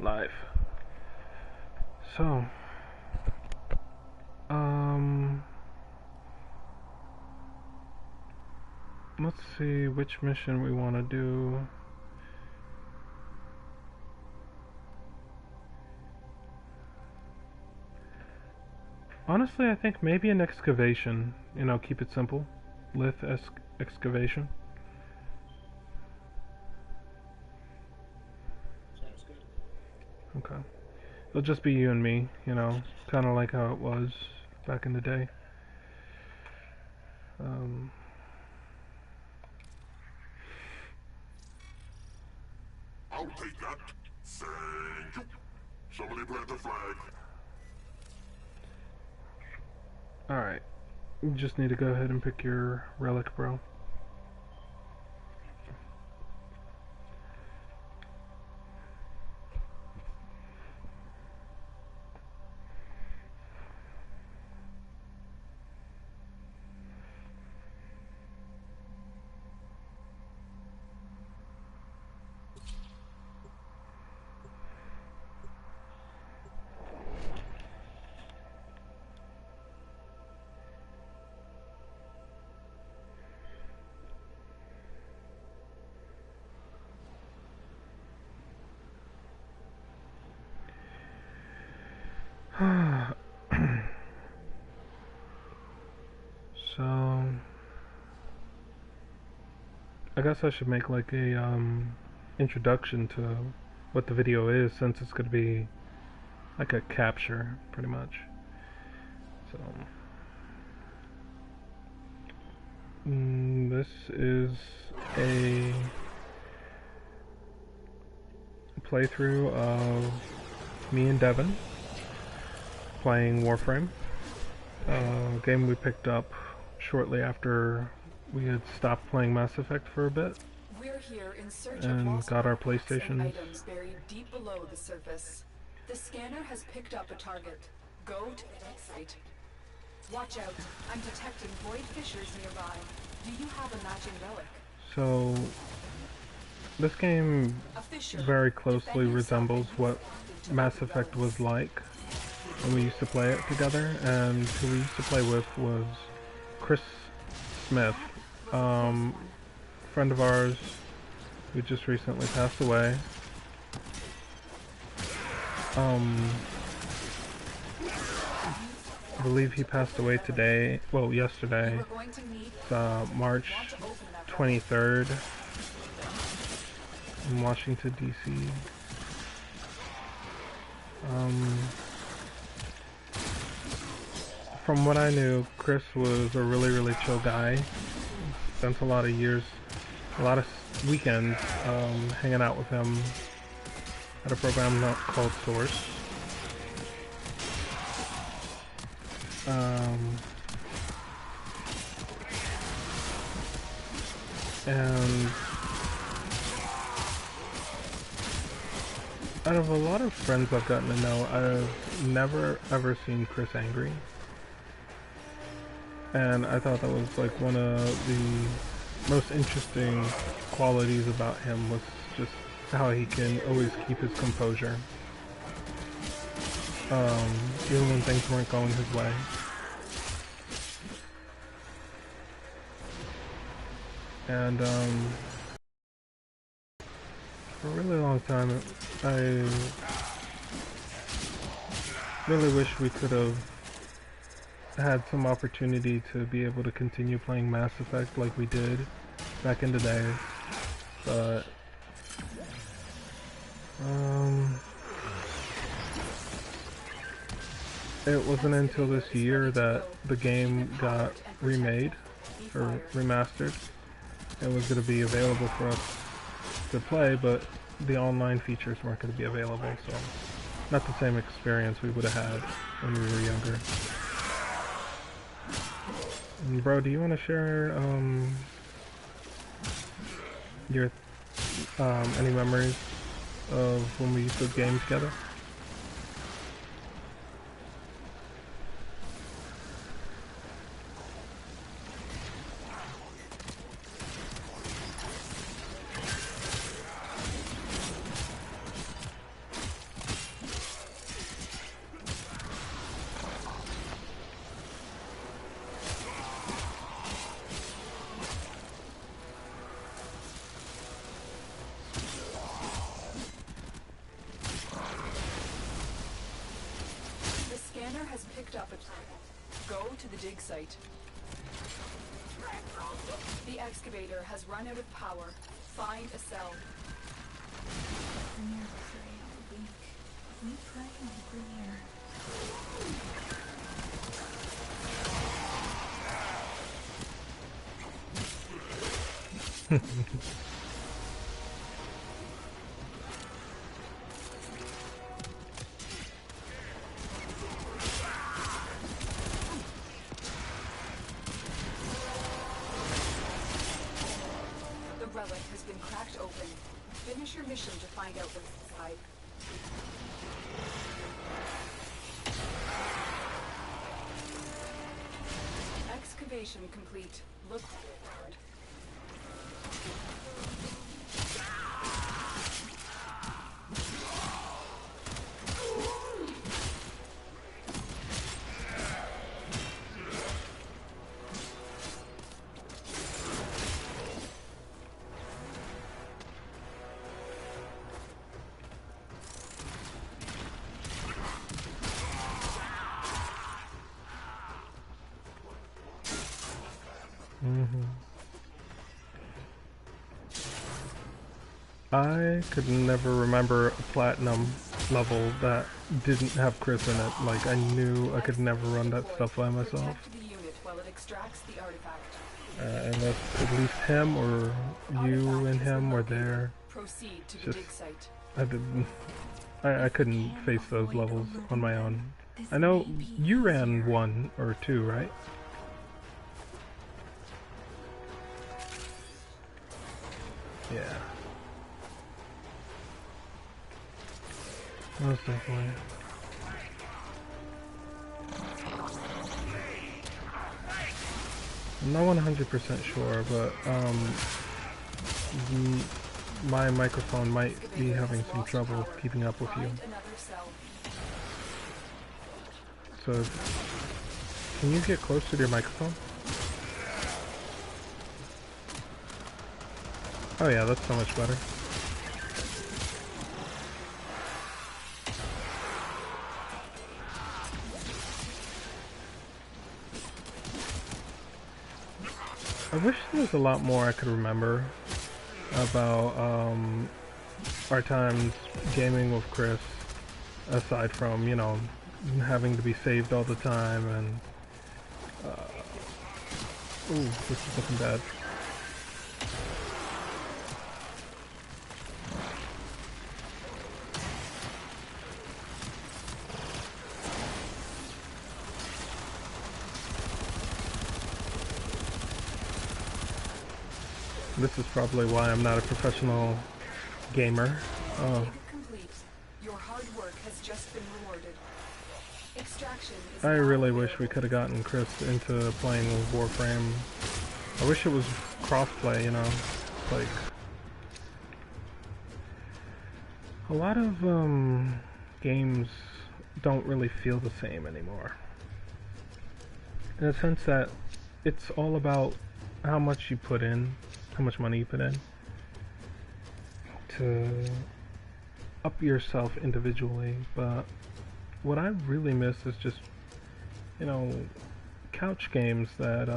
live. So, um, let's see which mission we want to do. Honestly, I think maybe an excavation. You know, keep it simple. Lith excavation. Sounds good. Okay. It'll just be you and me, you know, kind of like how it was back in the day. Um, I'll take that. Thank you. Somebody plant the flag. Alright. You just need to go ahead and pick your relic, bro. So, I guess I should make like a introduction to what the video is, since it's gonna be like a capture, pretty much. So, this is a playthrough of me and Devin playing Warframe, a game we picked up shortly after we had stopped playing Mass Effect for a bit. We're here in search And of lost got our artifacts and PlayStations. items buried deep below the surface. The scanner has picked up a target. Go to that site. Watch out. I'm detecting void fissures nearby. Do you have a matching relic? So, this game A fissure. very closely resembles what Mass Effect was like when we used to play it together, and who we used to play with was Chris Smith, friend of ours who just recently passed away. I believe he passed away today, well, yesterday. We're going to need It's March 23rd in Washington, D.C. From what I knew, Chris was a really, really chill guy. Spent a lot of years, a lot of weekends hanging out with him at a program called Source. And out of a lot of friends I've gotten to know, I've never ever seen Chris angry. And I thought that was like one of the most interesting qualities about him, was just how he can always keep his composure. Even when things weren't going his way. And for a really long time, I really wish we could have had some opportunity to be able to continue playing Mass Effect like we did back in the day, but it wasn't until this year that the game got remade or remastered. It was going to be available for us to play, but the online features weren't going to be available, so not the same experience we would have had when we were younger. And bro, do you want to share your any memories of when we used to game together? picked up a... Go to the dig site. The excavator has run out of power. Find a cell. Premier prey on the weak. We prey on Premier. The relic has been cracked open. Finish your mission to find out what's inside. Excavation complete. Look forward. I could never remember a platinum level that didn't have Chris in it. Like, I knew I could never run that stuff by myself. Protect the unit while it extracts the artifact. Unless at least him or you and him were there. Proceed to the Just- dig site. I didn't. I couldn't face those levels on my own. I know you ran 1 or 2, right? Yeah. Most definitely. I'm not 100% sure, but my microphone might be having some trouble keeping up with you. Find another cell. So, can you get closer to your microphone? Oh yeah, that's so much better. I wish there was a lot more I could remember about our times gaming with Chris, aside from, you know, having to be saved all the time and ooh, this is looking bad. This is probably why I'm not a professional gamer. Dig complete. Your hard work has just been rewarded. Extraction is I now really wish we available. could have gotten Chris into playing with Warframe. I wish it was crossplay, you know, like a lot of games don't really feel the same anymore. In a sense that it's all about how much you put in, how much money you put in to up yourself individually, but what I really miss is just, you know, couch games that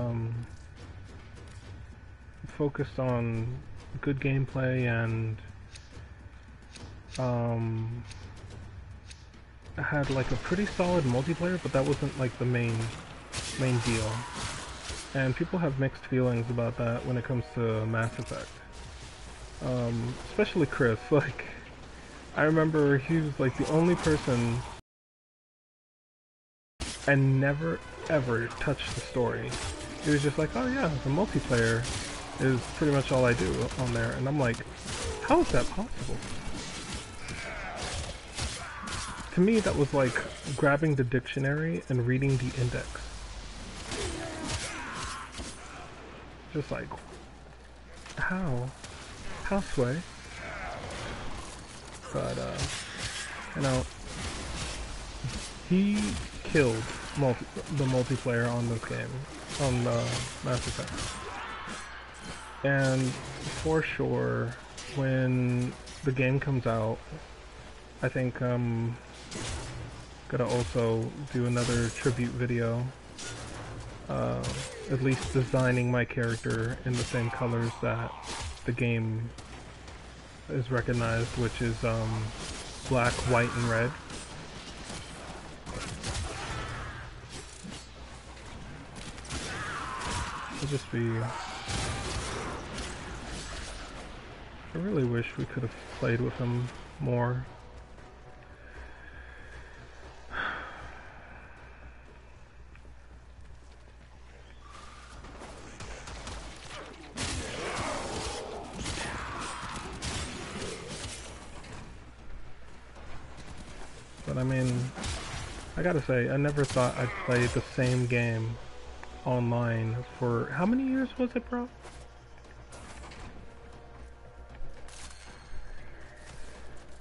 focused on good gameplay and had like a pretty solid multiplayer, but that wasn't like the main deal. And people have mixed feelings about that when it comes to Mass Effect. Especially Chris. Like, I remember he was like the only person and never ever touched the story. He was just like, oh yeah, the multiplayer is pretty much all I do on there. And I'm like, how is that possible? To me, that was like grabbing the dictionary and reading the index. Just like, how? How, Sway? But, you know, he killed the multiplayer on this game, on Mass Effect. And for sure, when the game comes out, I think Gonna also do another tribute video, at least designing my character in the same colors that the game is recognized, which is black, white, and red. It'll just be... I really wish we could have played with him more. But I mean, I gotta say, I never thought I'd play the same game online for... How many years was it, bro?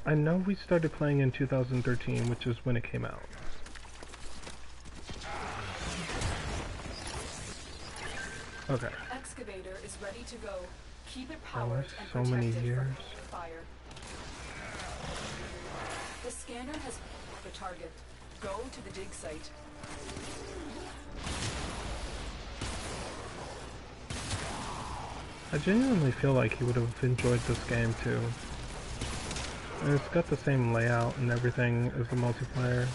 I know we started playing in 2013, which is when it came out. Okay. Excavator is ready to go. Keep it Oh, powered that's and so protected many from years. fire. The scanner has the target. Go to the dig site. I genuinely feel like he would have enjoyed this game too. And it's got the same layout and everything as the multiplayer.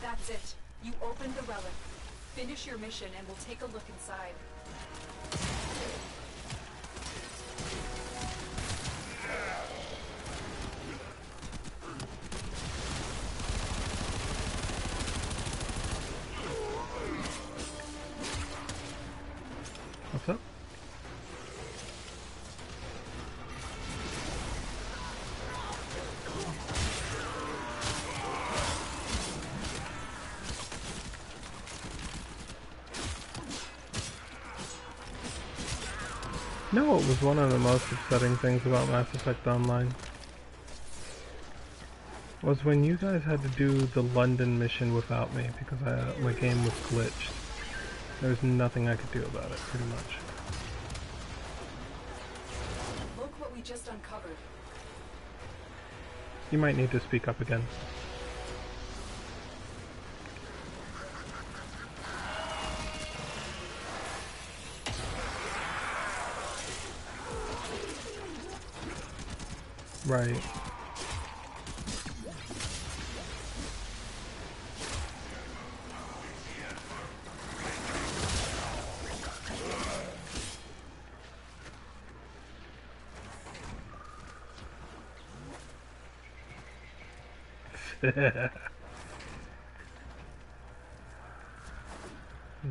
That's it. You opened the relic. Finish your mission and we'll take a look inside. What's up? No, it was one of the most upsetting things about Mass Effect Online. Was when you guys had to do the London mission without me because my game was glitched. There's nothing I could do about it, pretty much. Look what we just uncovered. You might need to speak up again. Right.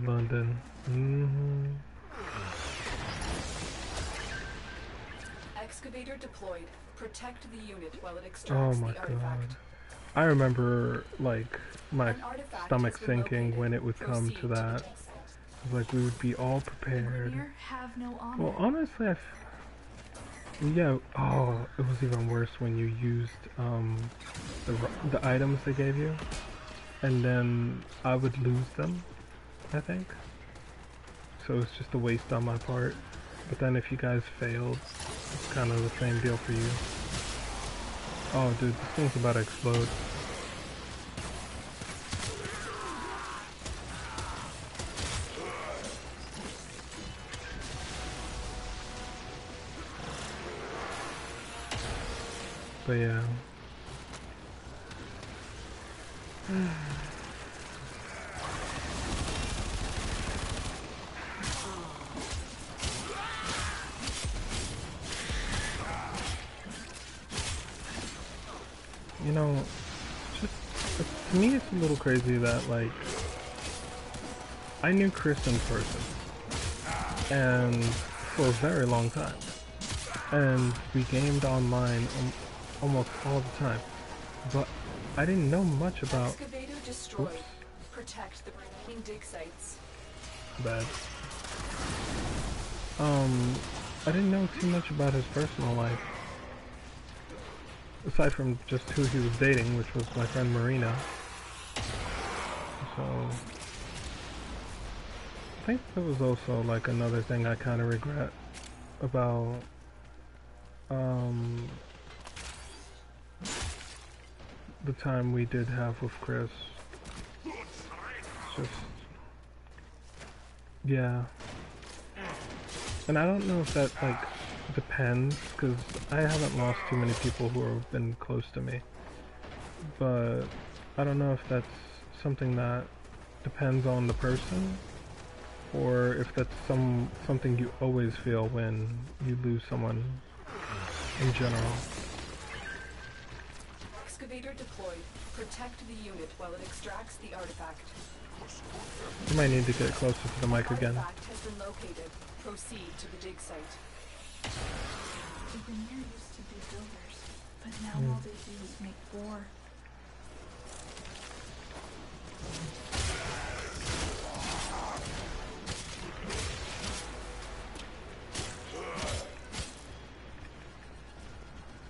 London. Excavator deployed. Protect the unit while it Oh extracts my the artifact. god. I remember, like, my An artifact stomach has been sinking located. when it would come Proceed to that. the dig site. Like, we would be all prepared. Grineer have no honor. Well, honestly, yeah, oh, it was even worse when you used, the items they gave you. And then I would lose them, I think. So it's just a waste on my part. But then if you guys failed, it's kind of the same deal for you. Oh dude, this thing's about to explode. But yeah. You know, just to me it's a little crazy that, like, I knew Chris in person and for a very long time, and we gamed online almost all the time, but I didn't know much about... Excavator destroyed. Oops. Protect the remaining dig sites. Bad. I didn't know too much about his personal life. aside from just who he was dating, which was my friend Marina. So I think that was also like another thing I kind of regret about the time we did have with Chris. It's just, yeah. And I don't know if that like depends, because I haven't lost too many people who have been close to me, but I don't know if that's something that depends on the person, or if that's something you always feel when you lose someone in general. Excavator deployed. Protect the unit while it extracts the artifact. You might need to get closer to the mic again. Artifact has been located. Proceed to the dig site. The Grineer used to be builders, but now all they do is make war.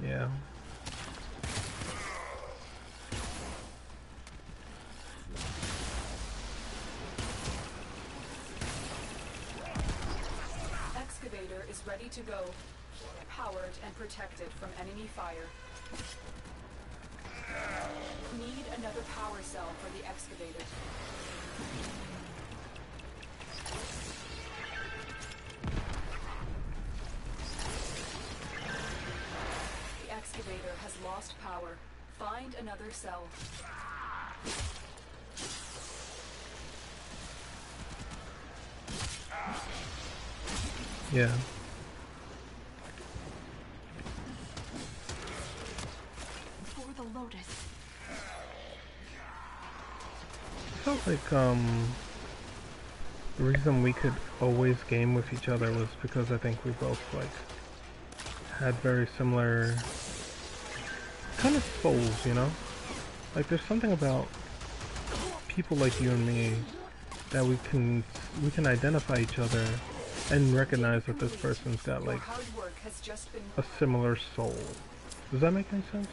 Yeah. Excavator is ready to go. Powered and protected from enemy fire. Need another power cell for the excavator. The excavator has lost power. Find another cell. Yeah. For the Lotus. I felt like the reason we could always game with each other was because I think we both like had very similar kind of souls, you know? Like there's something about people like you and me that we can identify each other and recognize that this person's got like Hard work has just been a similar soul. Does that make any sense?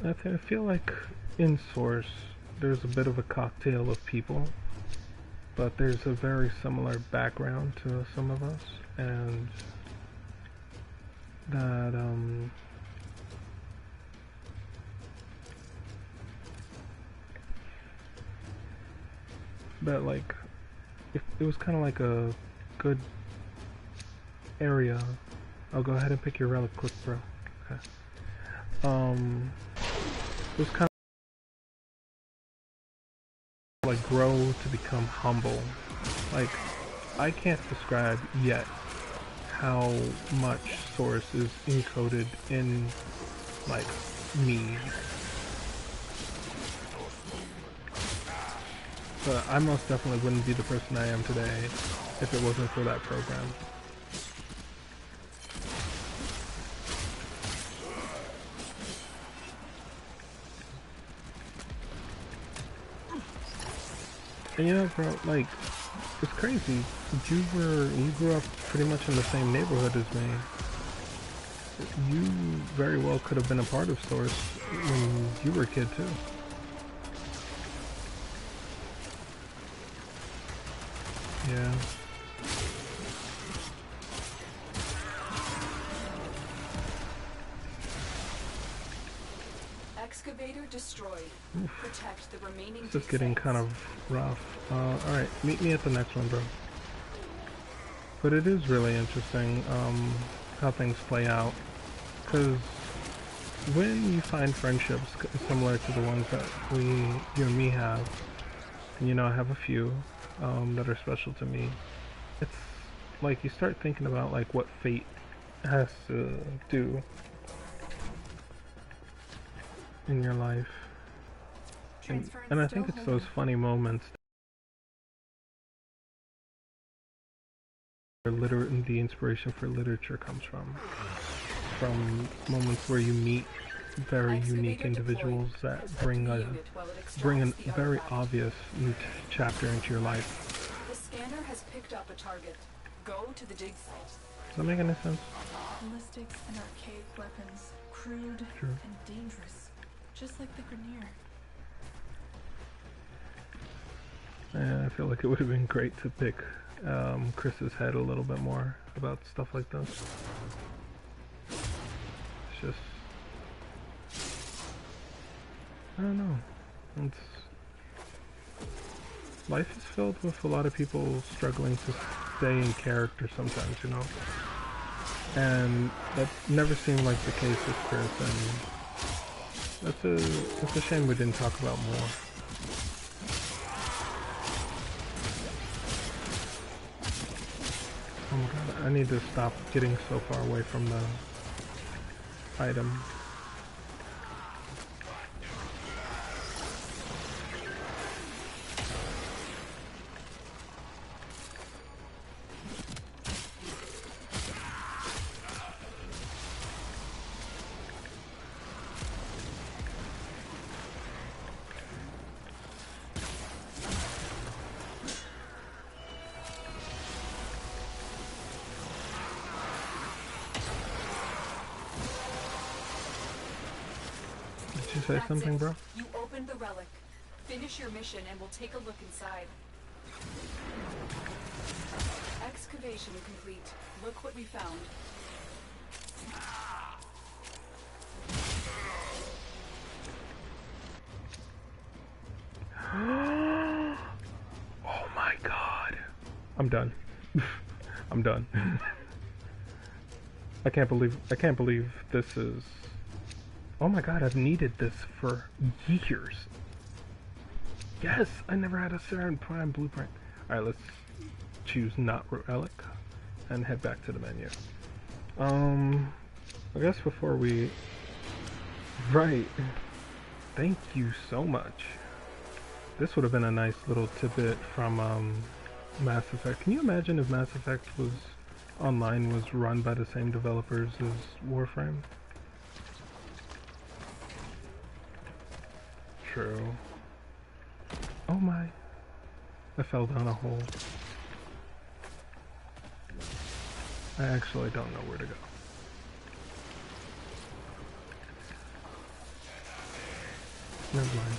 I feel like in Source there's a bit of a cocktail of people, but there's a very similar background to some of us, and that that like it was kind of like a good area. I'll go ahead and pick your relic quick, bro. Okay. It was kind of like grow to become humble. Like I can't describe yet how much Source is encoded in like me. But I most definitely wouldn't be the person I am today if it wasn't for that program. And you know, bro, like, it's crazy. You grew up pretty much in the same neighborhood as me. You very well could have been a part of Source when you were a kid too. Yeah. excavator destroyed. Protect the remaining. This is getting kind of rough. Alright, meet me at the next one, bro. But it is really interesting how things play out, because when you find friendships similar to the ones that you and me have, and you know I have a few that are special to me, it's like you start thinking about like what fate has to do in your life, and I think it's those funny moments where the inspiration for literature comes from moments where you meet very unique Excavator individuals deployed. that Set bring the a unit while it bring a extracts the very artifact. obvious new chapter into your life. The scanner has picked up a target. Go to the dig site. Does that make any sense? Ballistic and archaic weapons, crude True. and dangerous, just like the Grenier. Yeah, I feel like it would have been great to pick Chris's head a little bit more about stuff like this. It's just, I don't know. Life is filled with a lot of people struggling to stay in character sometimes, you know? And that never seemed like the case with Chris, and it's a shame we didn't talk about more. Oh my god, I need to stop getting so far away from the item. Did you say That's something, it. bro? You opened the relic. Finish your mission and we'll take a look inside. Excavation complete. Look what we found. Oh my god. I'm done. I'm done. I can't believe this is... Oh my god, I've needed this for years. Yes, I never had a Saren Prime blueprint. Alright, let's choose not relic and head back to the menu. I guess before we... Right. Thank you so much. This would have been a nice little tidbit from Mass Effect. Can you imagine if Mass Effect was online was run by the same developers as Warframe? True. Oh my. I fell down a hole. I actually don't know where to go. Never mind.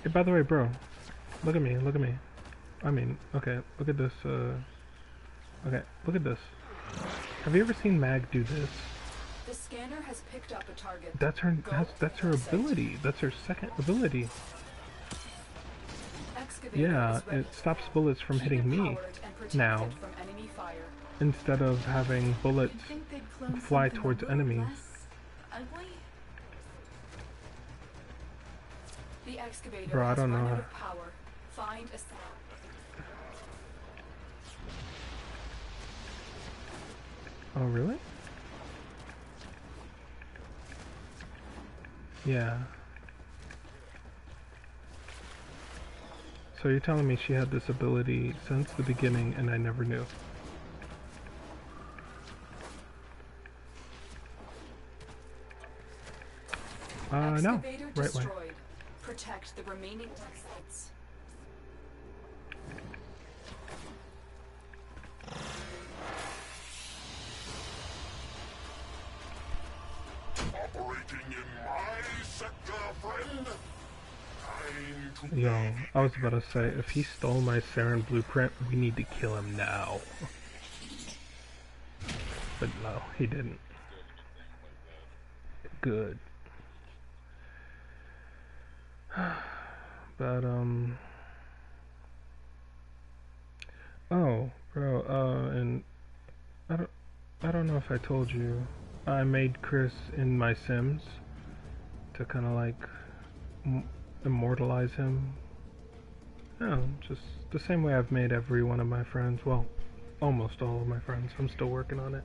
Hey, by the way, bro, look at me, look at me. I mean, okay, look at this, okay, look at this. Have you ever seen Mag do this? The scanner has picked up a target. That's her, Go that's her to the site. ability. That's her second ability. Excavator Yeah, is ready. it stops bullets from Keep hitting it me powered and protected now, from enemy fire. instead of having bullets You'd think they'd clone fly something a towards little enemies. less ugly? The excavator Bro, I has don't run know. out of power. Find a Oh, really? Yeah. So you're telling me she had this ability since the beginning and I never knew? No. excavator Right way. destroyed. Protect the remaining sites. Operating in my sector, friend. Time to Yo, I was about to say, if he stole my Saren blueprint, we need to kill him now. But no, he didn't. Good. But, oh, bro, and I don't know if I told you, I made Chris in my Sims to kind of like immortalize him. No, just the same way I've made every one of my friends. Well, almost all of my friends. I'm still working on it.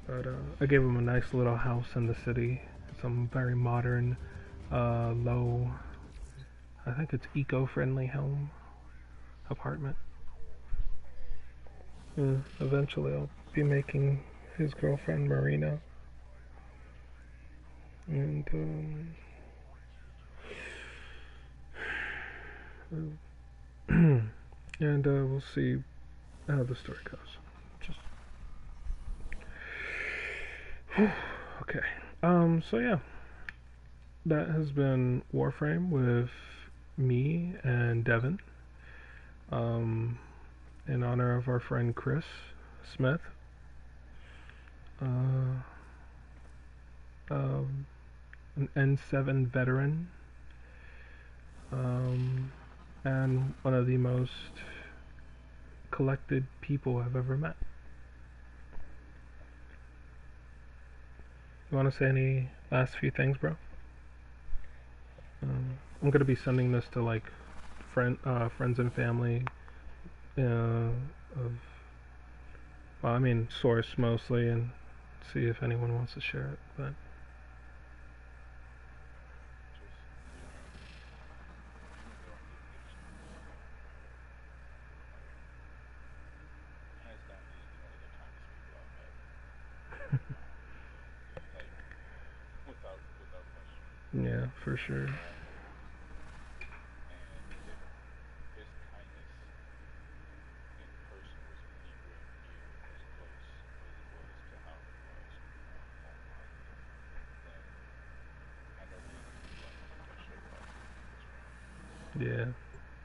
But I gave him a nice little house in the city. Some very modern, low, I think it's eco-friendly home apartment. Eventually I'll be making his girlfriend Marina, and and we'll see how the story goes. Just okay. So yeah, that has been Warframe with me and Devin. In honor of our friend Chris Smith. An N7 veteran. And one of the most collected people I've ever met. You want to say any last few things, bro? I'm gonna be sending this to like friends and family of, well, I mean, source mostly, and see if anyone wants to share it. But yeah, for sure. Yeah.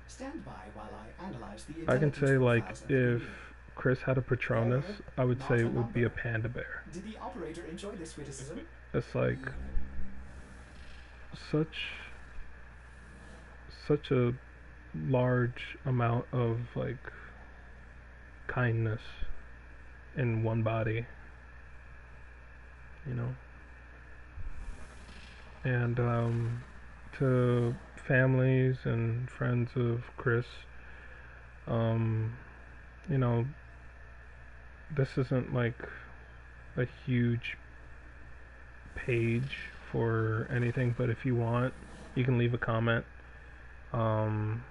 Stand by while I analyze the I can say, like, files at if the Chris had a Patronus, I would say it would be a panda bear. Did the operator enjoy this witticism? It's like such a large amount of like kindness in one body, you know. And to families and friends of Chris, you know, this isn't like a huge page for anything, but if you want, you can leave a comment, and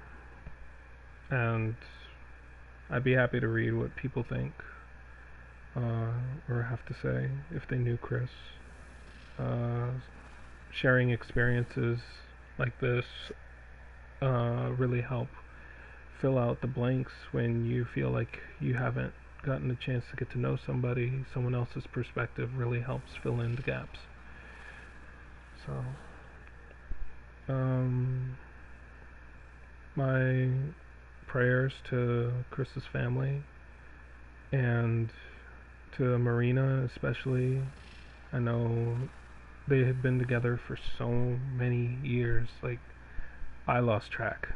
I'd be happy to read what people think or have to say if they knew Chris. Sharing experiences like this really help fill out the blanks when you feel like you haven't gotten a chance to get to know somebody. Someone else's perspective really helps fill in the gaps. So, my prayers to Chris's family and to Marina especially. I know they had been together for so many years. Like, I lost track.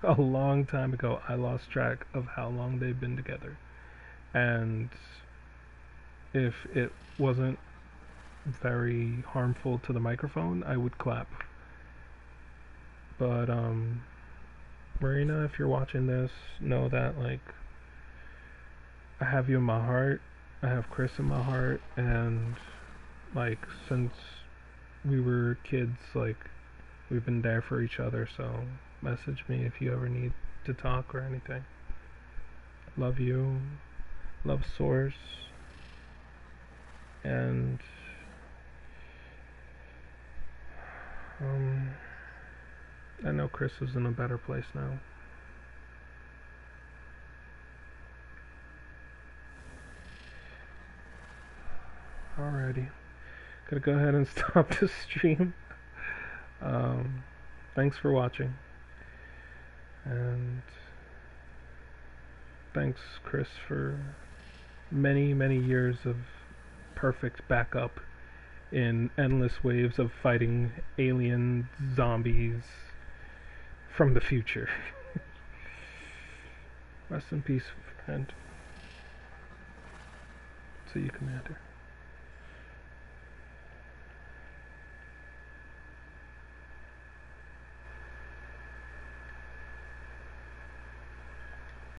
A long time ago, I lost track of how long they've been together. And if it wasn't very harmful to the microphone, I would clap. But Marina, if you're watching this, know that like I have you in my heart. I have Chris in my heart, and like since we were kids, like we've been there for each other. So message me if you ever need to talk or anything. Love you. Love Source. And I know Chris is in a better place now. Alrighty. Gotta go ahead and stop the stream. Thanks for watching. And thanks, Chris, for many, many years of perfect backup in endless waves of fighting alien zombies from the future. Rest in peace, friend. See you, Commander.